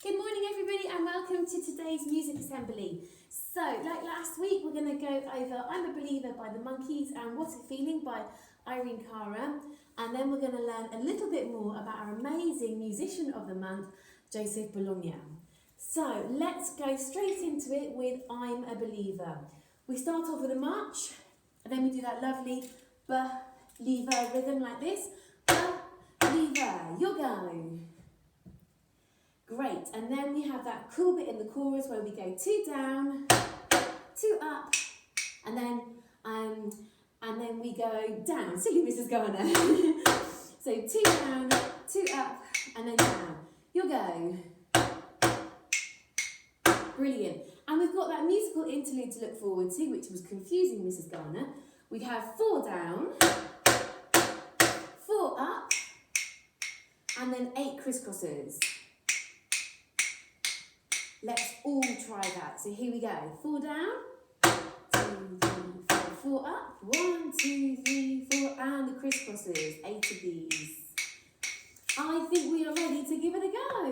Good morning everybody and welcome to today's music assembly. So, like last week, we're going to go over I'm a Believer by the Monkees and What a Feeling by Irene Cara, and then we're going to learn a little bit more about our amazing musician of the month, Joseph Bologna. So, let's go straight into it with I'm a Believer. We start off with a march, and then we do that lovely believer rhythm like this. Believer, you'll go. Great, and then we have that cool bit in the chorus where we go 2 down, 2 up, and then we go down. Silly Mrs. Garner. So 2 down, 2 up, and then down. You'll go. Brilliant. And we've got that musical interlude to look forward to, which was confusing Mrs. Garner. We have 4 down, 4 up, and then 8 crisscrosses. Let's all try that. So here we go. 4 down, 2, 3, 4, 4 up, 1, 2, 3, 4, and the crisscrosses, 8 of these. I think we are ready to give it a go.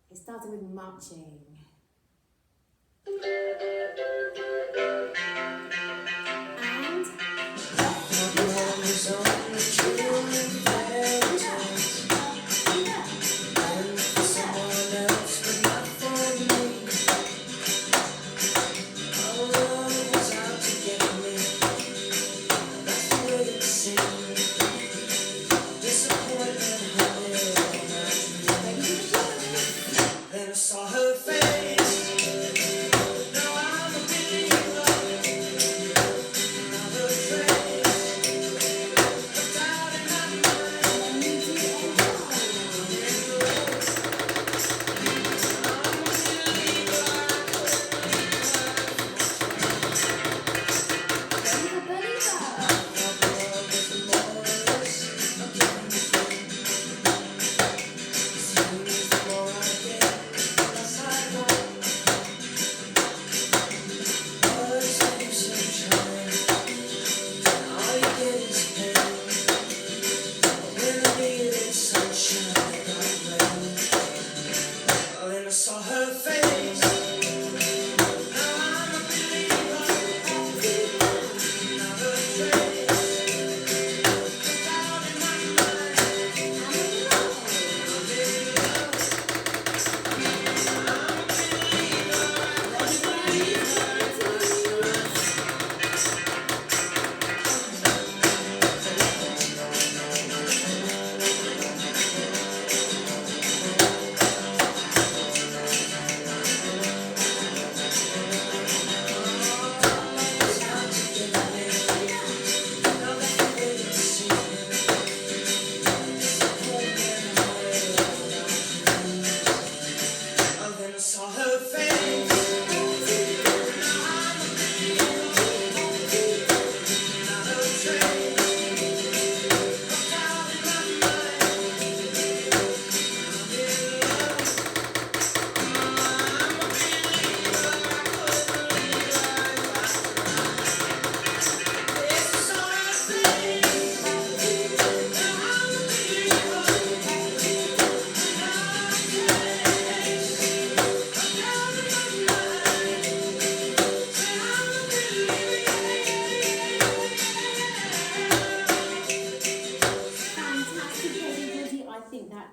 It started with marching.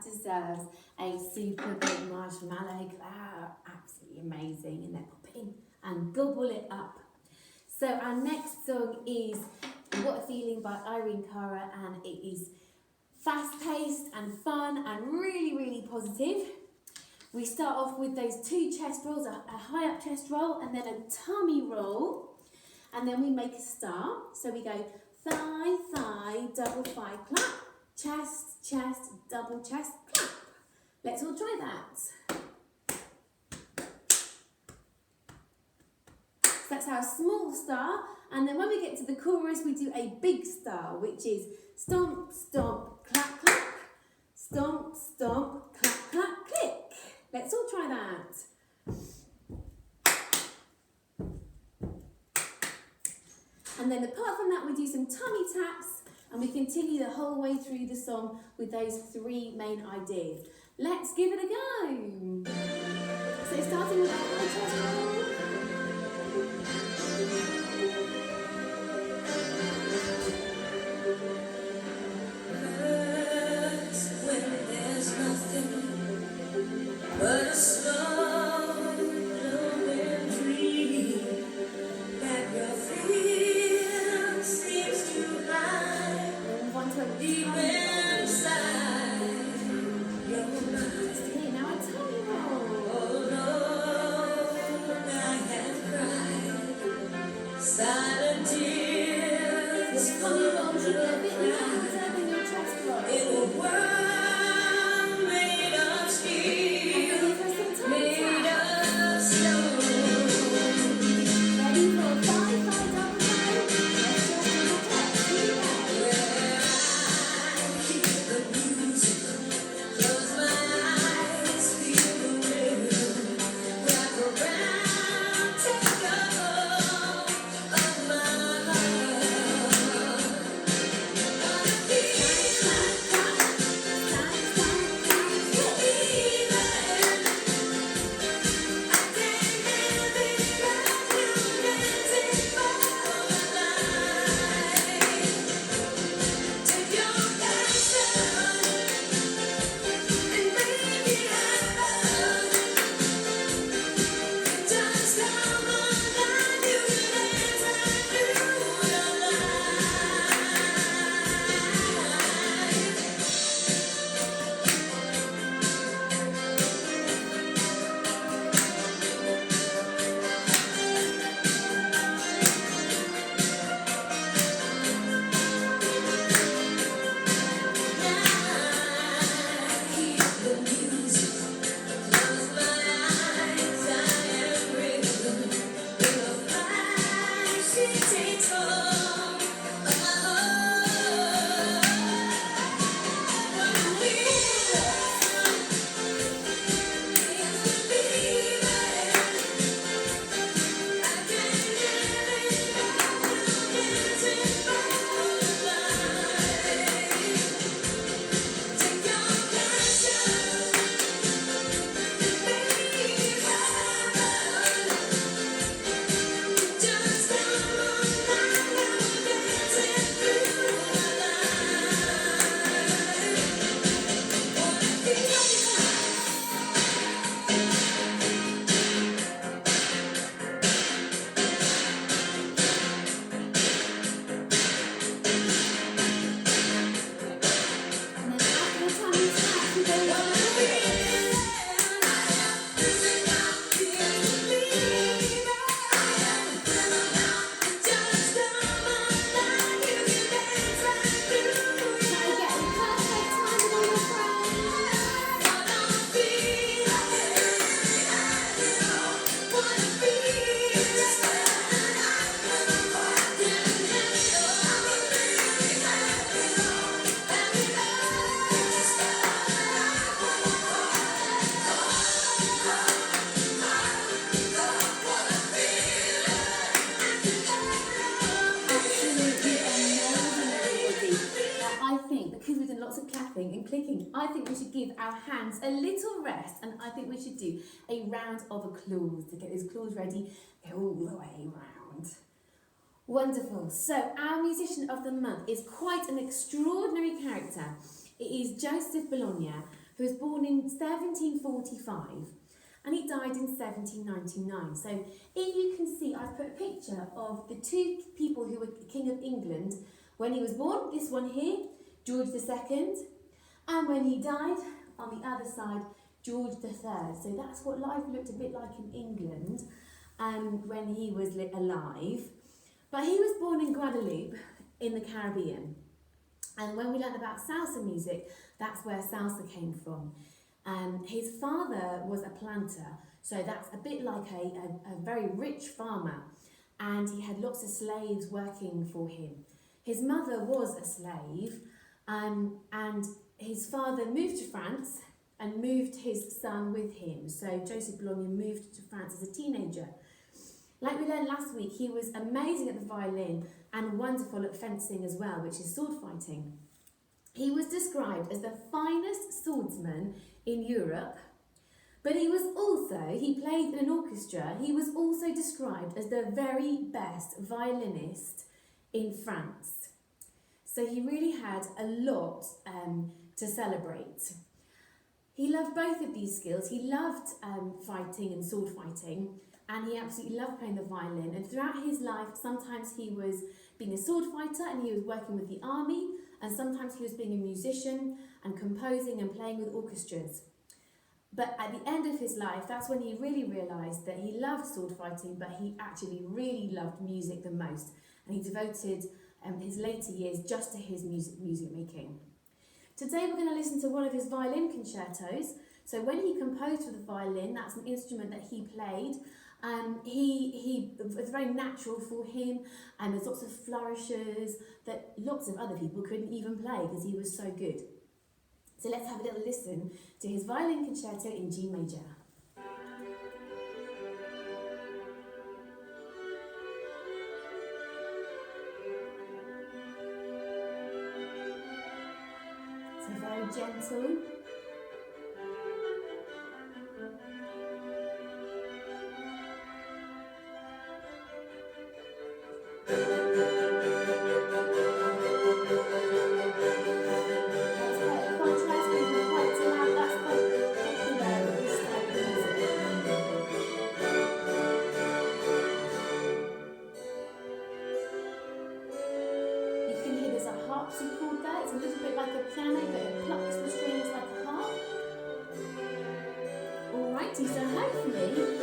Deserves a super big marshmallow clap. Absolutely amazing. And then pop it in and gobble it up. So our next song is What a Feeling by Irene Cara, and it is fast-paced and fun and really, really positive. We start off with those 2 chest rolls, a high up chest roll and then a tummy roll. And then we make a star. So we go thigh, thigh, double thigh, clap. Chest, chest, double chest, clap. Let's all try that. So that's our small star. And then when we get to the chorus, we do a big star, which is stomp, stomp, clap, clap. Stomp, stomp, clap, clap, click. Let's all try that. And then apart from that, we do some tummy taps. And we can continue the whole way through the song with those three main ideas. Let's give it a go. So starting with our chest roll. When there's nothing but a slow glowing dream that your fear seems to hide deep inside your mind. Okay, now a tummy roll. Oh Lord, I have cried silent tears Your tummy roll should be a bit louder than your chest roll. in a world made of steel, Ready for some tummy made tap? of stone. Ready for 5 double time? Let's just do the tap. Here we go. Where I hear the music, close my eyes, feel the rhythm, wrap around, take hold of my heart. Wanna be And then after the tummy tap, we go one Try getting perfect timing on your friends. Absolutely amazing, everybody. Now, I think because we've done lots of clapping and clicking, I think we should give our hands a little rest, and I think we should do a round of applause to get those claws ready, go all the way round. Wonderful. So, our musician of the month is quite an extraordinary character. It is Joseph Bologna, who was born in 1745 and he died in 1799. So, if you can see, I've put a picture of the two people who were King of England when he was born. This one here, George II, and when he died, on the other side, George III. So that's what life looked a bit like in England when he was alive. But he was born in Guadeloupe in the Caribbean. And when we learned about salsa music, that's where salsa came from. His father was a planter, so that's a bit like a very rich farmer. And he had lots of slaves working for him. His mother was a slave, and his father moved to France and moved his son with him. So Joseph Bologna moved to France as a teenager. Like we learned last week, he was amazing at the violin and wonderful at fencing as well, which is sword fighting. He was described as the finest swordsman in Europe, but he played in an orchestra, he was also described as the very best violinist in France. So he really had a lot to celebrate. He loved both of these skills. He loved fighting and sword fighting, and he absolutely loved playing the violin. And throughout his life, sometimes he was being a sword fighter and he was working with the army, and sometimes he was being a musician and composing and playing with orchestras. But at the end of his life, that's when he really realised that he loved sword fighting, but he actually really loved music the most. And he devoted his later years just to his music making. Today we're going to listen to one of his violin concertos. So when he composed for the violin, that's an instrument that he played. It was very natural for him, and there's lots of flourishes that lots of other people couldn't even play because he was so good. So let's have a little listen to his violin concerto in G major. So very gentle. Harpsichord there, it's a little bit like a piano, but it plucks the strings like a harp. Alrighty, so hopefully